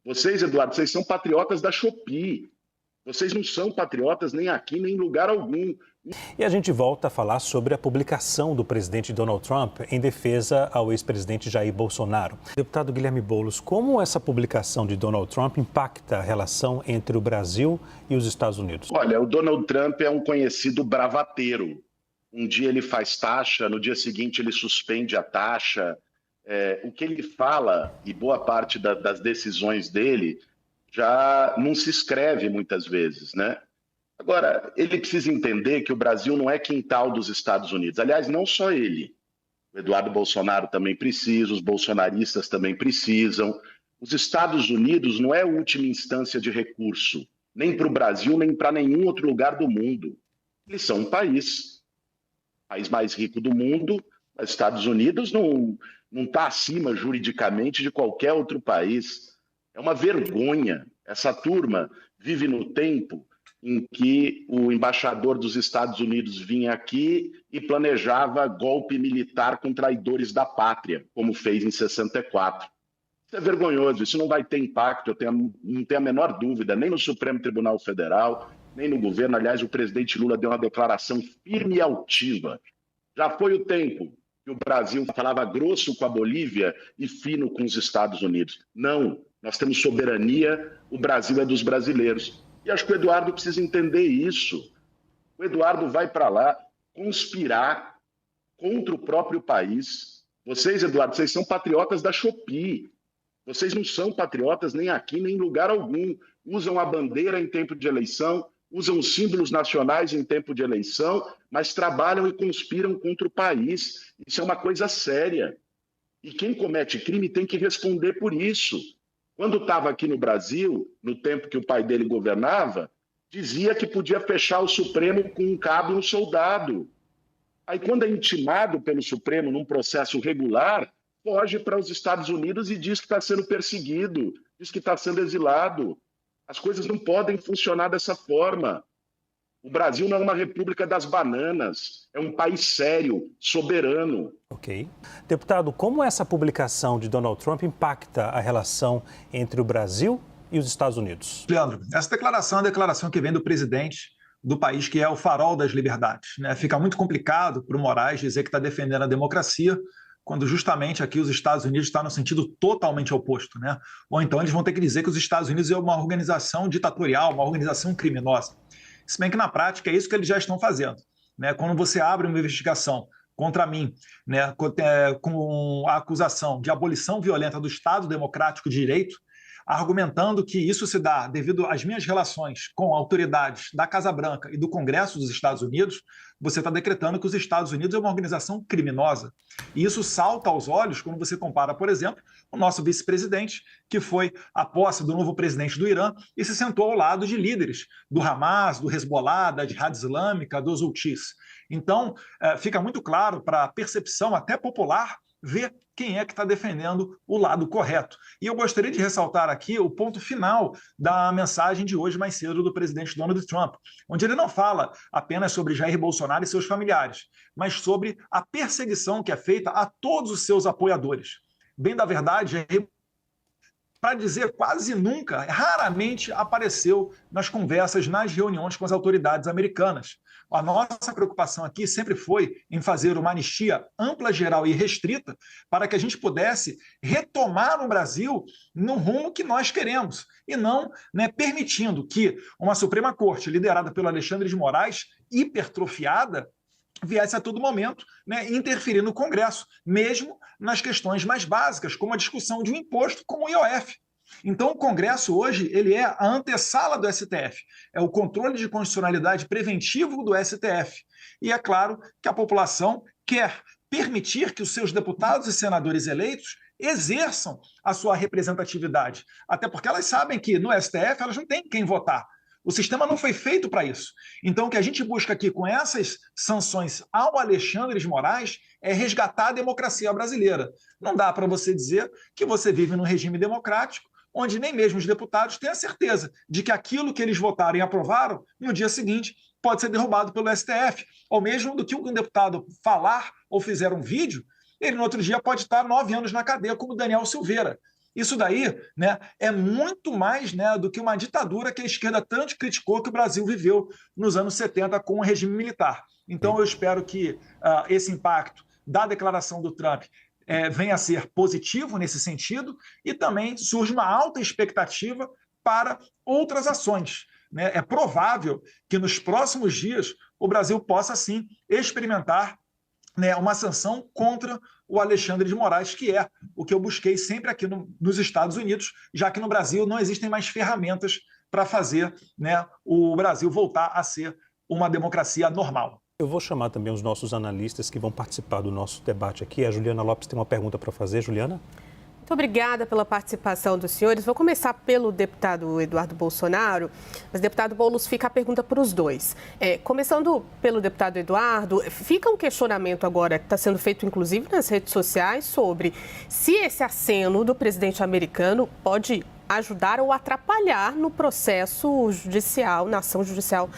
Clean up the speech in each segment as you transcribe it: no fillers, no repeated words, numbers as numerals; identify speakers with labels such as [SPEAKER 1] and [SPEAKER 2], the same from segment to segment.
[SPEAKER 1] Vocês, Eduardo, vocês são patriotas da Shopee. Vocês não são patriotas nem aqui, nem em lugar algum.
[SPEAKER 2] E a gente volta a falar sobre a publicação do presidente Donald Trump em defesa ao ex-presidente Jair Bolsonaro. Deputado Guilherme Boulos, como essa publicação de Donald Trump impacta a relação entre o Brasil e os Estados Unidos?
[SPEAKER 1] Olha, o Donald Trump é um conhecido bravateiro. Um dia ele faz taxa, no dia seguinte ele suspende a taxa. O que ele fala, e boa parte das decisões dele, já não se escreve muitas vezes, né? Agora, ele precisa entender que o Brasil não é quintal dos Estados Unidos. Aliás, não só ele. O Eduardo Bolsonaro também precisa, os bolsonaristas também precisam. Os Estados Unidos não é a última instância de recurso, nem para o Brasil, nem para nenhum outro lugar do mundo. Eles são um país mais rico do mundo. Os Estados Unidos não está acima juridicamente de qualquer outro país. É uma vergonha. Essa turma vive no tempo em que o embaixador dos Estados Unidos vinha aqui e planejava golpe militar com traidores da pátria, como fez em 64. Isso é vergonhoso, isso não vai ter impacto, não tenho a menor dúvida, nem no Supremo Tribunal Federal, nem no governo. Aliás, o presidente Lula deu uma declaração firme e altiva. Já foi o tempo que o Brasil falava grosso com a Bolívia e fino com os Estados Unidos. Não, nós temos soberania, o Brasil é dos brasileiros. E acho que o Eduardo precisa entender isso. O Eduardo vai para lá conspirar contra o próprio país. Vocês, Eduardo, vocês são patriotas da Shopee. Vocês não são patriotas nem aqui, nem em lugar algum. Usam a bandeira em tempo de eleição, usam os símbolos nacionais em tempo de eleição, mas trabalham e conspiram contra o país. Isso é uma coisa séria. E quem comete crime tem que responder por isso. Quando estava aqui no Brasil, no tempo que o pai dele governava, dizia que podia fechar o Supremo com um cabo e um soldado. Aí, quando é intimado pelo Supremo num processo regular, foge para os Estados Unidos e diz que está sendo perseguido, diz que está sendo exilado. As coisas não podem funcionar dessa forma. O Brasil não é uma república das bananas, é um país sério, soberano.
[SPEAKER 2] Ok. Deputado, como essa publicação de Donald Trump impacta a relação entre o Brasil e os Estados Unidos?
[SPEAKER 3] Leandro, essa declaração é uma declaração que vem do presidente do país que é o farol das liberdades, né? Fica muito complicado para o Moraes dizer que está defendendo a democracia, quando justamente aqui os Estados Unidos estão no sentido totalmente oposto, né? Ou então eles vão ter que dizer que os Estados Unidos é uma organização ditatorial, uma organização criminosa. Se bem que na prática é isso que eles já estão fazendo, né? Quando você abre uma investigação contra mim, né, com a acusação de abolição violenta do Estado Democrático de Direito, argumentando que isso se dá devido às minhas relações com autoridades da Casa Branca e do Congresso dos Estados Unidos, você está decretando que os Estados Unidos é uma organização criminosa. E isso salta aos olhos quando você compara, por exemplo, o nosso vice-presidente, que foi à posse do novo presidente do Irã e se sentou ao lado de líderes do Hamas, do Hezbollah, da Jihad Islâmica, dos Houthis. Então, fica muito claro para a percepção até popular ver quem é que está defendendo o lado correto. E eu gostaria de ressaltar aqui o ponto final da mensagem de hoje mais cedo do presidente Donald Trump, onde ele não fala apenas sobre Jair Bolsonaro e seus familiares, mas sobre a perseguição que é feita a todos os seus apoiadores. Bem da verdade, Jair, para dizer quase nunca, raramente apareceu nas conversas, nas reuniões com as autoridades americanas. A nossa preocupação aqui sempre foi em fazer uma anistia ampla, geral e restrita para que a gente pudesse retomar no Brasil no rumo que nós queremos e não, né, permitindo que uma Suprema Corte liderada pelo Alexandre de Moraes, hipertrofiada, viesse a todo momento, né, interferir no Congresso, mesmo nas questões mais básicas, como a discussão de um imposto como o IOF. Então, o Congresso hoje ele é a antessala do STF, é o controle de constitucionalidade preventivo do STF. E é claro que a população quer permitir que os seus deputados e senadores eleitos exerçam a sua representatividade, até porque elas sabem que no STF elas não têm quem votar. O sistema não foi feito para isso. Então, o que a gente busca aqui com essas sanções ao Alexandre de Moraes é resgatar a democracia brasileira. Não dá para você dizer que você vive num regime democrático onde nem mesmo os deputados têm a certeza de que aquilo que eles votaram e aprovaram, no dia seguinte, pode ser derrubado pelo STF. Ou mesmo do que um deputado falar ou fizer um vídeo, ele no outro dia pode estar 9 anos na cadeia, como Daniel Silveira. Isso daí, né, é muito mais, né, do que uma ditadura que a esquerda tanto criticou que o Brasil viveu nos anos 70 com o regime militar. Então, eu espero que esse impacto da declaração do Trump venha a ser positivo nesse sentido e também surge uma alta expectativa para outras ações. Né? É provável que nos próximos dias o Brasil possa, sim, experimentar, né, uma sanção contra o Alexandre de Moraes, que é o que eu busquei sempre aqui nos Estados Unidos, já que no Brasil não existem mais ferramentas para fazer, né, o Brasil voltar a ser uma democracia normal.
[SPEAKER 2] Eu vou chamar também os nossos analistas que vão participar do nosso debate aqui. A Juliana Lopes tem uma pergunta para fazer. Juliana?
[SPEAKER 4] Muito obrigada pela participação dos senhores. Vou começar pelo deputado Eduardo Bolsonaro, mas deputado Boulos, fica a pergunta para os dois. Começando pelo deputado Eduardo, fica um questionamento agora que está sendo feito inclusive nas redes sociais sobre se esse aceno do presidente americano pode ajudar ou atrapalhar no processo judicial, na ação judicial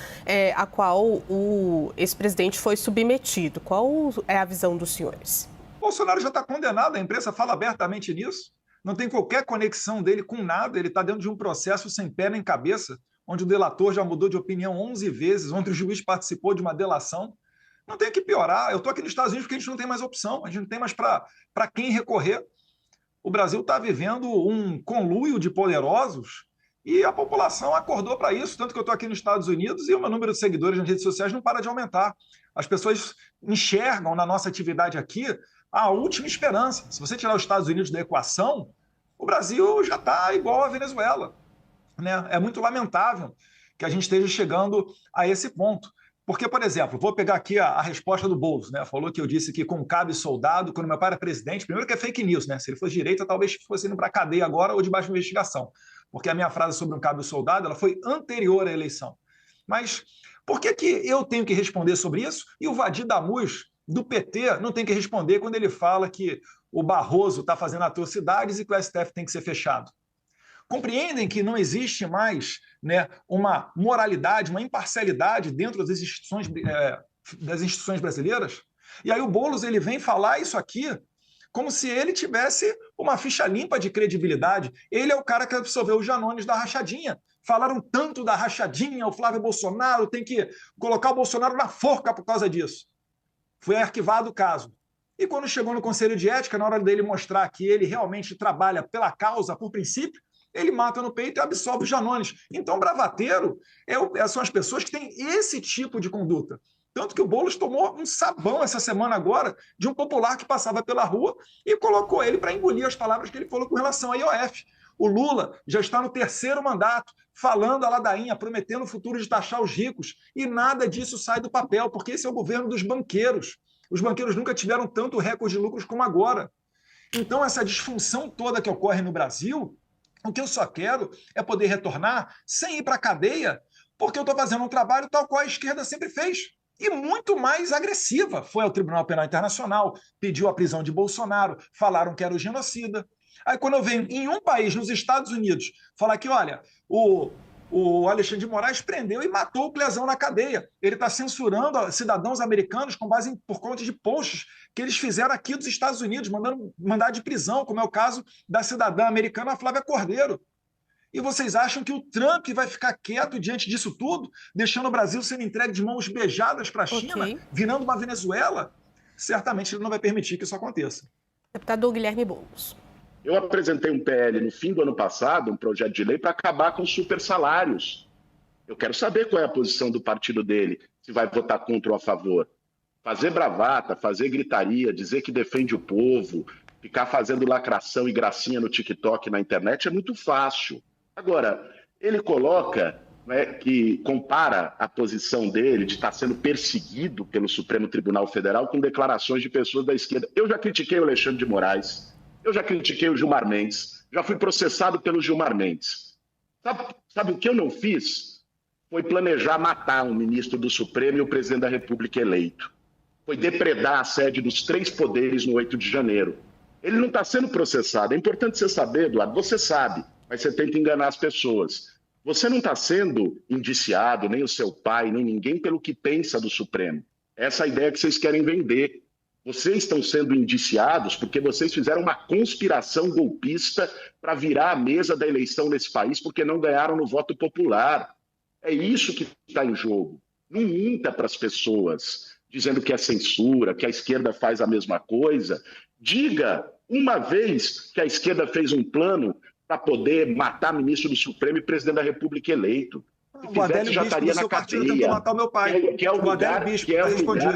[SPEAKER 4] a qual o ex-presidente foi submetido. Qual é a visão dos senhores?
[SPEAKER 3] Bolsonaro já está condenado, a imprensa fala abertamente nisso. Não tem qualquer conexão dele com nada, ele está dentro de um processo sem pé nem cabeça, onde o delator já mudou de opinião 11 vezes, onde o juiz participou de uma delação. Não tem que piorar. Eu estou aqui nos Estados Unidos porque a gente não tem mais opção, a gente não tem mais para quem recorrer. O Brasil está vivendo um conluio de poderosos e a população acordou para isso, tanto que eu estou aqui nos Estados Unidos e o meu número de seguidores nas redes sociais não para de aumentar. As pessoas enxergam na nossa atividade aqui a última esperança. Se você tirar os Estados Unidos da equação, o Brasil já está igual à Venezuela. Né? É muito lamentável que a gente esteja chegando a esse ponto. Porque, por exemplo, vou pegar aqui a resposta do Boulos, né? Falou que eu disse que com cabe soldado, quando meu pai era presidente, primeiro que é fake news, né? Se ele fosse direita, talvez fosse indo para a cadeia agora ou debaixo de investigação. Porque a minha frase sobre um cabe soldado ela foi anterior à eleição. Mas por que eu tenho que responder sobre isso e o Vadir Damus, do PT, não tem que responder quando ele fala que o Barroso está fazendo atrocidades e que o STF tem que ser fechado? Compreendem que não existe mais, né, uma moralidade, uma imparcialidade dentro das instituições brasileiras? E aí o Boulos ele vem falar isso aqui como se ele tivesse uma ficha limpa de credibilidade. Ele é o cara que absolveu os Janones da rachadinha. Falaram tanto da rachadinha, o Flávio Bolsonaro tem que colocar o Bolsonaro na forca por causa disso. Foi arquivado o caso. E quando chegou no Conselho de Ética, na hora dele mostrar que ele realmente trabalha pela causa, por princípio, ele mata no peito e absolve os Janones. Então, bravateiro são as pessoas que têm esse tipo de conduta. Tanto que o Boulos tomou um sabão essa semana agora de um popular que passava pela rua e colocou ele para engolir as palavras que ele falou com relação à IOF. O Lula já está no 3º mandato, falando a ladainha, prometendo o futuro de taxar os ricos, e nada disso sai do papel, porque esse é o governo dos banqueiros. Os banqueiros nunca tiveram tanto recorde de lucros como agora. Então, essa disfunção toda que ocorre no Brasil, o que eu só quero é poder retornar sem ir para a cadeia, porque eu estou fazendo um trabalho tal qual a esquerda sempre fez. E muito mais agressiva. Foi ao Tribunal Penal Internacional, pediu a prisão de Bolsonaro, falaram que era o genocida. Aí quando eu venho em um país, nos Estados Unidos, falar que, olha, o Alexandre de Moraes prendeu e matou o Clezão na cadeia. Ele está censurando cidadãos americanos com base por conta de posts que eles fizeram aqui dos Estados Unidos, mandando mandado de prisão, como é o caso da cidadã americana Flávia Cordeiro. E vocês acham que o Trump vai ficar quieto diante disso tudo, deixando o Brasil sendo entregue de mãos beijadas para a China, virando uma Venezuela? Certamente ele não vai permitir que isso aconteça.
[SPEAKER 4] Deputado Guilherme Boulos.
[SPEAKER 1] Eu apresentei um PL no fim do ano passado, um projeto de lei para acabar com os supersalários. Eu quero saber qual é a posição do partido dele, se vai votar contra ou a favor. Fazer bravata, fazer gritaria, dizer que defende o povo, ficar fazendo lacração e gracinha no TikTok, na internet, é muito fácil. Agora, ele coloca, né, que compara a posição dele de estar sendo perseguido pelo Supremo Tribunal Federal com declarações de pessoas da esquerda. Eu já critiquei o Alexandre de Moraes, eu já critiquei o Gilmar Mendes, já fui processado pelo Gilmar Mendes. Sabe o que eu não fiz? Foi planejar matar um ministro do Supremo e o presidente da República eleito. Foi depredar a sede dos 3 poderes no 8 de janeiro. Ele não está sendo processado. É importante você saber, Eduardo, você sabe, mas você tenta enganar as pessoas. Você não está sendo indiciado, nem o seu pai, nem ninguém, pelo que pensa do Supremo. Essa é a ideia que vocês querem vender. Vocês estão sendo indiciados porque vocês fizeram uma conspiração golpista para virar a mesa da eleição nesse país porque não ganharam no voto popular. É isso que está em jogo. Não minta para as pessoas dizendo que é censura, que a esquerda faz a mesma coisa. Diga uma vez que a esquerda fez um plano para poder matar ministro do Supremo e presidente da República eleito. Se fizesse, já estaria na cadeia.
[SPEAKER 3] Matar o meu pai.
[SPEAKER 1] Que é o lugar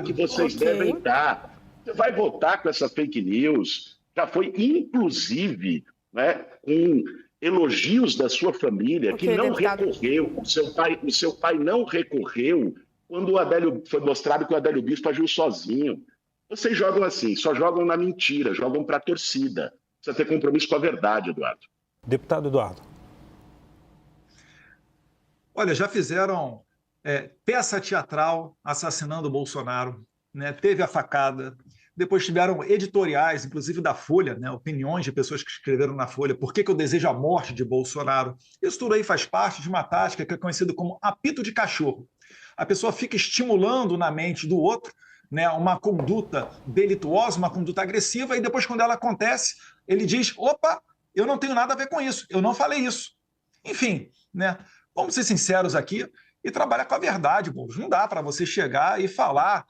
[SPEAKER 1] que vocês devem estar. Você vai votar com essa fake news? Já foi, inclusive, né, com elogios da sua família, que não recorreu. O seu pai não recorreu quando foi mostrado que o Adélio Bispo agiu sozinho. Vocês jogam assim, só jogam na mentira, jogam para a torcida. Precisa ter compromisso com a verdade, Eduardo.
[SPEAKER 2] Deputado Eduardo.
[SPEAKER 3] Olha, já fizeram peça teatral assassinando o Bolsonaro, né? Teve a facada, depois tiveram editoriais, inclusive da Folha, né? Opiniões de pessoas que escreveram na Folha, por que eu desejo a morte de Bolsonaro. Isso tudo aí faz parte de uma tática que é conhecida como apito de cachorro. A pessoa fica estimulando na mente do outro, né, uma conduta delituosa, uma conduta agressiva, e depois, quando ela acontece, ele diz, opa, eu não tenho nada a ver com isso, eu não falei isso. Enfim, né? Vamos ser sinceros aqui e trabalhar com a verdade, Boulos. Não dá para você chegar e falar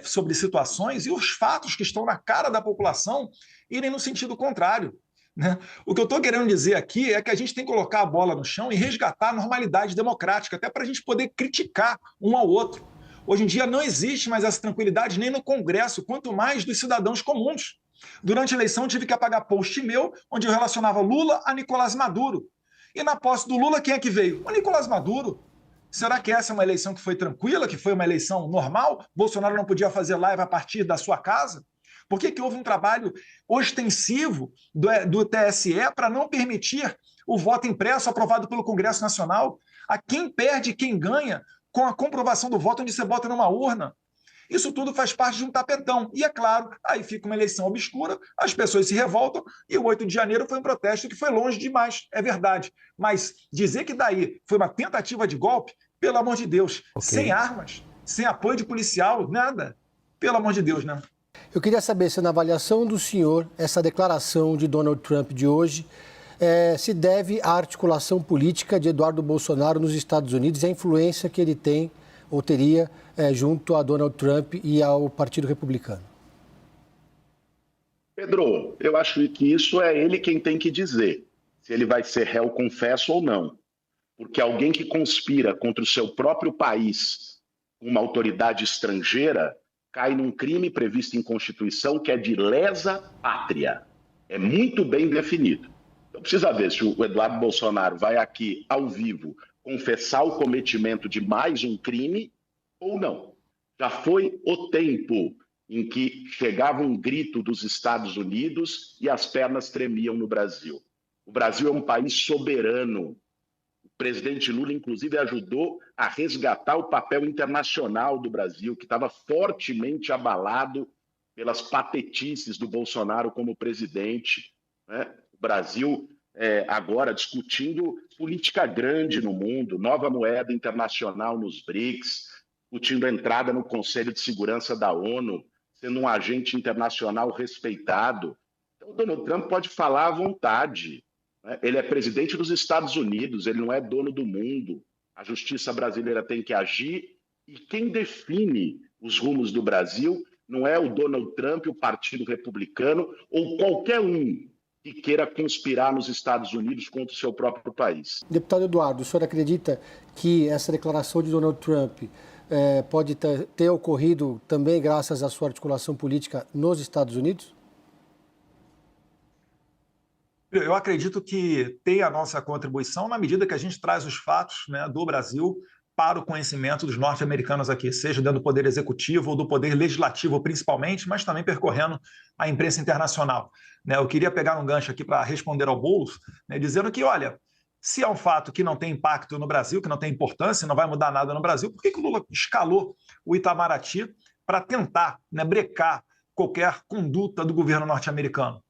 [SPEAKER 3] sobre situações e os fatos que estão na cara da população irem no sentido contrário, né? O que eu estou querendo dizer aqui é que a gente tem que colocar a bola no chão e resgatar a normalidade democrática, até para a gente poder criticar um ao outro. Hoje em dia não existe mais essa tranquilidade nem no Congresso, quanto mais dos cidadãos comuns. Durante a eleição, tive que apagar post meu, onde eu relacionava Lula a Nicolás Maduro. E na posse do Lula, quem é que veio? O Nicolás Maduro. Será que essa é uma eleição que foi tranquila, que foi uma eleição normal? Bolsonaro não podia fazer live a partir da sua casa? Por que houve um trabalho ostensivo do TSE para não permitir o voto impresso aprovado pelo Congresso Nacional? A quem perde e quem ganha com a comprovação do voto onde você bota numa urna? Isso tudo faz parte de um tapetão. E, é claro, aí fica uma eleição obscura, as pessoas se revoltam, e o 8 de janeiro foi um protesto que foi longe demais, é verdade. Mas dizer que daí foi uma tentativa de golpe, pelo amor de Deus, sem armas, sem apoio de policial, nada. Pelo amor de Deus, né?
[SPEAKER 5] Eu queria saber se, na avaliação do senhor, essa declaração de Donald Trump de hoje se deve à articulação política de Eduardo Bolsonaro nos Estados Unidos e à influência que ele tem ou teria junto a Donald Trump e ao Partido Republicano.
[SPEAKER 1] Pedro, eu acho que isso é ele quem tem que dizer, se ele vai ser réu confesso ou não. Porque alguém que conspira contra o seu próprio país, uma autoridade estrangeira, cai num crime previsto em Constituição que é de lesa pátria. É muito bem definido. Então precisa ver se o Eduardo Bolsonaro vai aqui, ao vivo, confessar o cometimento de mais um crime ou não. Já foi o tempo em que chegava um grito dos Estados Unidos e as pernas tremiam no Brasil. O Brasil é um país soberano. O presidente Lula, inclusive, ajudou a resgatar o papel internacional do Brasil, que estava fortemente abalado pelas patetices do Bolsonaro como presidente, né? O Brasil agora discutindo política grande no mundo, nova moeda internacional nos BRICS, discutindo a entrada no Conselho de Segurança da ONU, sendo um agente internacional respeitado. Então, o Donald Trump pode falar à vontade, né? Ele é presidente dos Estados Unidos, ele não é dono do mundo. A justiça brasileira tem que agir e quem define os rumos do Brasil não é o Donald Trump, o Partido Republicano ou qualquer um que queira conspirar nos Estados Unidos contra o seu próprio país.
[SPEAKER 5] Deputado Eduardo, o senhor acredita que essa declaração de Donald Trump pode ter ocorrido também graças à sua articulação política nos Estados Unidos?
[SPEAKER 3] Eu acredito que tem a nossa contribuição na medida que a gente traz os fatos, né, do Brasil para o conhecimento dos norte-americanos aqui, seja dentro do poder executivo ou do poder legislativo principalmente, mas também percorrendo a imprensa internacional, né? Eu queria pegar um gancho aqui para responder ao Boulos, né, dizendo que, olha, se é um fato que não tem impacto no Brasil, que não tem importância, não vai mudar nada no Brasil, por que o Lula escalou o Itamaraty para tentar, né, brecar qualquer conduta do governo norte-americano?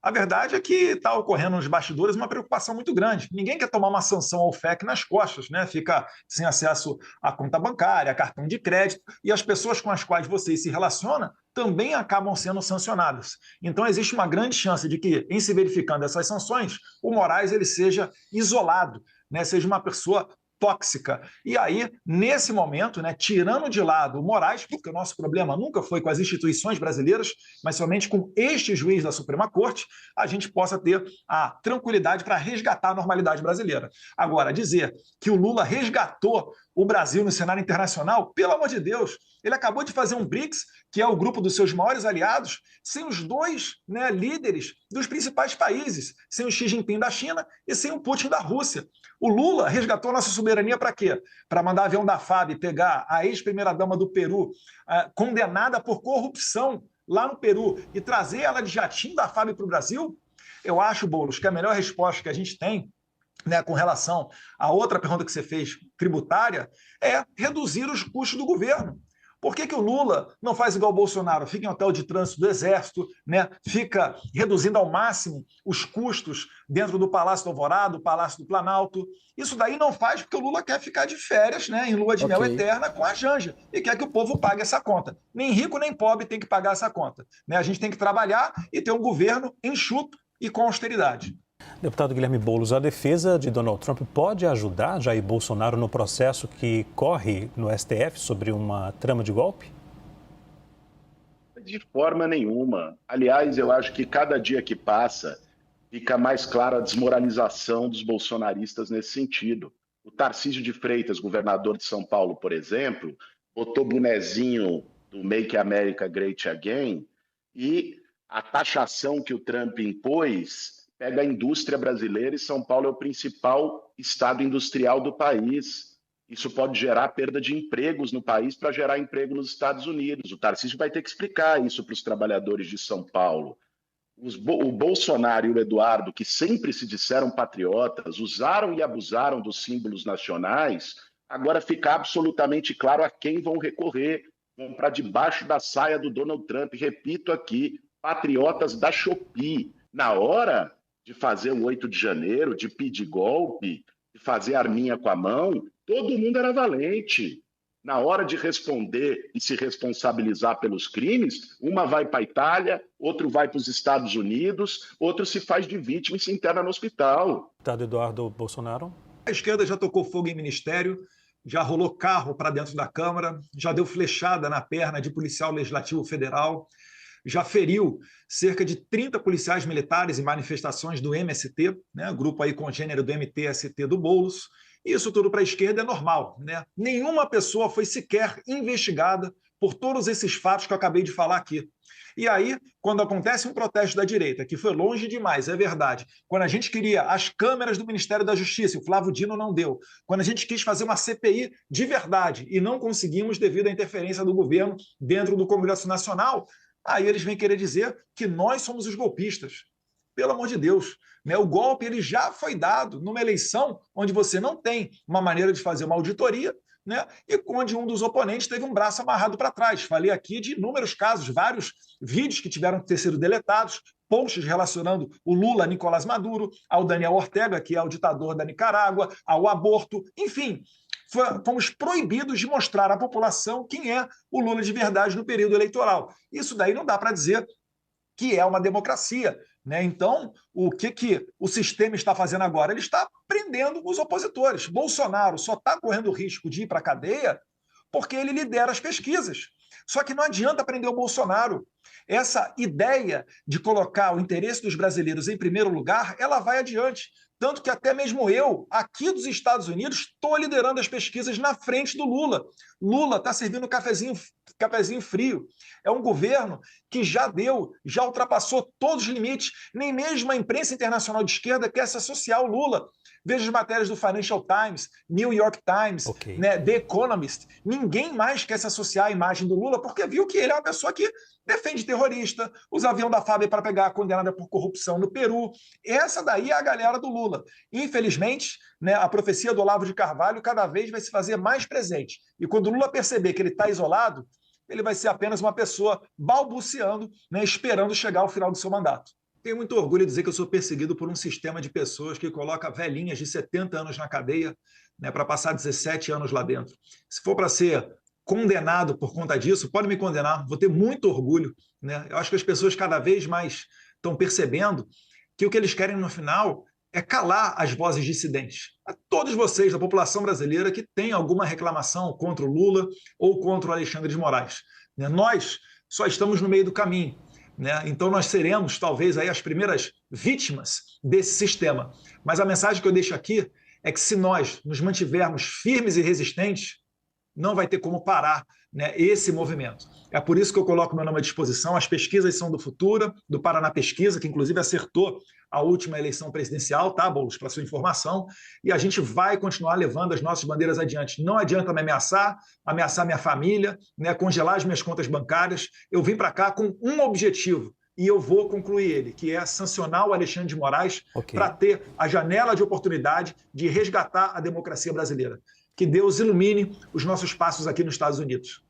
[SPEAKER 3] A verdade é que está ocorrendo nos bastidores uma preocupação muito grande. Ninguém quer tomar uma sanção ao FEC nas costas, né? Fica sem acesso à conta bancária, a cartão de crédito, e as pessoas com as quais você se relaciona também acabam sendo sancionadas. Então, existe uma grande chance de que, em se verificando essas sanções, o Moraes ele seja isolado, né? Seja uma pessoa tóxica. E aí, nesse momento, né, tirando de lado o Moraes, porque o nosso problema nunca foi com as instituições brasileiras, mas somente com este juiz da Suprema Corte, a gente possa ter a tranquilidade para resgatar a normalidade brasileira. Agora, dizer que o Lula resgatou o Brasil no cenário internacional, pelo amor de Deus, ele acabou de fazer um BRICS, que é o grupo dos seus maiores aliados, sem os dois, né, líderes dos principais países, sem o Xi Jinping da China e sem o Putin da Rússia. O Lula resgatou nossa soberania para quê? Para mandar avião da FAB pegar a ex-primeira-dama do Peru, condenada por corrupção lá no Peru, e trazer ela de jatinho da FAB para o Brasil? Eu acho, Boulos, que a melhor resposta que a gente tem, né, com relação à outra pergunta que você fez, tributária, é reduzir os custos do governo. Por que o Lula não faz igual o Bolsonaro? Fica em hotel de trânsito do Exército, né? Fica reduzindo ao máximo os custos dentro do Palácio do Alvorada, do Palácio do Planalto. Isso daí não faz porque o Lula quer ficar de férias, né, em lua de mel eterna com a Janja, e quer que o povo pague essa conta. Nem rico nem pobre tem que pagar essa conta, né? A gente tem que trabalhar e ter um governo enxuto e com austeridade.
[SPEAKER 2] Deputado Guilherme Boulos, a defesa de Donald Trump pode ajudar Jair Bolsonaro no processo que corre no STF sobre uma trama de golpe?
[SPEAKER 1] De forma nenhuma. Aliás, eu acho que cada dia que passa fica mais clara a desmoralização dos bolsonaristas nesse sentido. O Tarcísio de Freitas, governador de São Paulo, por exemplo, botou bonezinho do Make America Great Again, e a taxação que o Trump impôs pega a indústria brasileira, e São Paulo é o principal estado industrial do país. Isso pode gerar perda de empregos no país para gerar emprego nos Estados Unidos. O Tarcísio vai ter que explicar isso para os trabalhadores de São Paulo. O Bolsonaro e o Eduardo, que sempre se disseram patriotas, usaram e abusaram dos símbolos nacionais, agora fica absolutamente claro a quem vão recorrer. Vão para debaixo da saia do Donald Trump. Repito aqui, patriotas da Shopee. Na hora de fazer o 8 de janeiro, de pedir golpe, de fazer arminha com a mão, todo mundo era valente. Na hora de responder e se responsabilizar pelos crimes, uma vai para a Itália, outro vai para os Estados Unidos, outro se faz de vítima e se interna no hospital.
[SPEAKER 2] Deputado Eduardo Bolsonaro.
[SPEAKER 3] A esquerda já tocou fogo em ministério, já rolou carro para dentro da Câmara, já deu flechada na perna de policial legislativo federal, já feriu cerca de 30 policiais militares em manifestações do MST, né, grupo aí congênero do MTST do Boulos. Isso tudo para a esquerda é normal, né? Nenhuma pessoa foi sequer investigada por todos esses fatos que eu acabei de falar aqui. E aí, quando acontece um protesto da direita, que foi longe demais, é verdade, quando a gente queria as câmeras do Ministério da Justiça, o Flávio Dino não deu, quando a gente quis fazer uma CPI de verdade e não conseguimos devido à interferência do governo dentro do Congresso Nacional, aí eles vêm querer dizer que nós somos os golpistas. Pelo amor de Deus, né? O golpe ele já foi dado numa eleição onde você não tem uma maneira de fazer uma auditoria, né? E onde um dos oponentes teve um braço amarrado para trás. Falei aqui de inúmeros casos, vários vídeos que tiveram que ter sido deletados, posts relacionando o Lula a Nicolás Maduro, ao Daniel Ortega, que é o ditador da Nicarágua, ao aborto, enfim. Fomos proibidos de mostrar à população quem é o Lula de verdade no período eleitoral. Isso daí não dá para dizer que é uma democracia, né? Então, o que o sistema está fazendo agora? Ele está prendendo os opositores. Bolsonaro só está correndo o risco de ir para a cadeia porque ele lidera as pesquisas. Só que não adianta prender o Bolsonaro. Essa ideia de colocar o interesse dos brasileiros em primeiro lugar, ela vai adiante. Tanto que até mesmo eu, aqui dos Estados Unidos, estou liderando as pesquisas na frente do Lula. Lula está servindo cafezinho frio. É um governo que já ultrapassou todos os limites. Nem mesmo a imprensa internacional de esquerda quer se associar ao Lula. Veja as matérias do Financial Times, New York Times, né, The Economist. Ninguém mais quer se associar à imagem do Lula porque viu que ele é uma pessoa que defende terrorista, usa avião da FAB para pegar a condenada por corrupção no Peru. Essa daí é a galera do Lula. Infelizmente, né, a profecia do Olavo de Carvalho cada vez vai se fazer mais presente. E quando o Lula perceber que ele está isolado, ele vai ser apenas uma pessoa balbuciando, né, esperando chegar ao final do seu mandato. Tenho muito orgulho de dizer que eu sou perseguido por um sistema de pessoas que coloca velhinhas de 70 anos na cadeia, né, para passar 17 anos lá dentro. Se for para ser condenado por conta disso, pode me condenar, vou ter muito orgulho, né? Eu acho que as pessoas cada vez mais estão percebendo que o que eles querem no final é calar as vozes dissidentes. A todos vocês, da população brasileira, que tem alguma reclamação contra o Lula ou contra o Alexandre de Moraes, né? Nós só estamos no meio do caminho, né? Então nós seremos, talvez, aí as primeiras vítimas desse sistema. Mas a mensagem que eu deixo aqui é que se nós nos mantivermos firmes e resistentes, não vai ter como parar, né, esse movimento. É por isso que eu coloco meu nome à disposição. As pesquisas são do Futura, do Paraná Pesquisa, que inclusive acertou a última eleição presidencial, tá, Boulos, para sua informação, e a gente vai continuar levando as nossas bandeiras adiante. Não adianta me ameaçar minha família, né, congelar as minhas contas bancárias. Eu vim para cá com um objetivo, e eu vou concluir ele, que é sancionar o Alexandre de Moraes para ter a janela de oportunidade de resgatar a democracia brasileira. Que Deus ilumine os nossos passos aqui nos Estados Unidos.